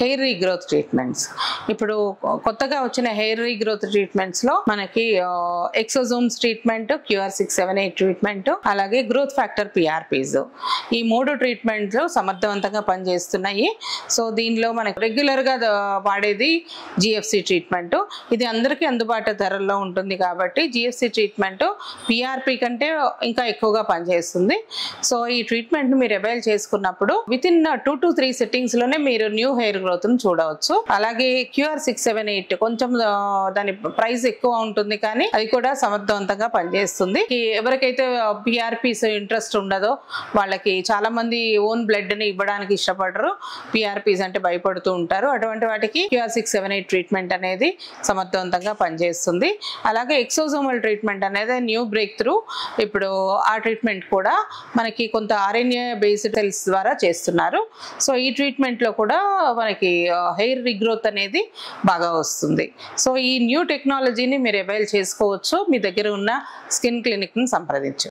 Hair regrowth treatments ఇప్పుడు కొత్తగా వచ్చిన హెయిర్ రీగ్రోత్ ట్రీట్మెంట్స్ లో మనకి ఎక్సోజోమ్స్ ట్రీట్మెంట్, QR678 ట్రీట్మెంట్, అలాగే గ్రోత్ ఫ్యాక్టర్ PRPs ఈ మూడు ట్రీట్మెంట్లు సమర్థవంతంగా పనిచేస్తున్నాయి. సో దీనిలో మనకి రెగ్యులర్ గా వాడేది GFC ట్రీట్మెంట్. ఇది అందరికీ అందుబాటు ధరల్లో ఉంటుంది కాబట్టి GFC ట్రీట్మెంట్ PRP కంటే ఇంకా ఎక్కువగా పనిచేస్తుంది. సో ఈ ట్రీట్మెంట్ మీరు అవైల్ చేసుకున్నప్పుడు విత్ ఇన్ 2 to 3 సిట్టింగ్స్ లోనే మీరు న్యూ హెయిర్ గ్రోత్ ను చూడవచ్చు. అలాగే QR678 కొంచెం దాని ప్రైస్ ఎక్కువ ఉంటుంది కానీ అది కూడా సమర్థవంతంగా పనిచేస్తుంది. ఎవరికైతే PRPs ఇంట్రెస్ట్ ఉండదో వాళ్ళకి చాలా మంది ఓన్ బ్లడ్ ని ఇవ్వడానికి ఇష్టపడరు, PRPs అంటే భయపడుతూ ఉంటారు. అటువంటి వాటికి QR678 ట్రీట్మెంట్ అనేది సమర్థవంతంగా పనిచేస్తుంది. అలాగే ఎక్సోజోమల్ ట్రీట్మెంట్ అనేది న్యూ బ్రేక్ త్రూ. ఇప్పుడు ఆ ట్రీట్మెంట్ కూడా మనకి కొంత RNA బేస్డ్ సెల్స్ ద్వారా చేస్తున్నారు. సో ఈ ట్రీట్మెంట్ లో కూడా మనకి హెయిర్ రీగ్రోత్ అనేది బాగా వస్తుంది. సో ఈ న్యూ టెక్నాలజీని మీరు అవైల్ చేసుకోవచ్చు. మీ దగ్గర ఉన్న స్కిన్ క్లినిక్ ని సంప్రదించండి.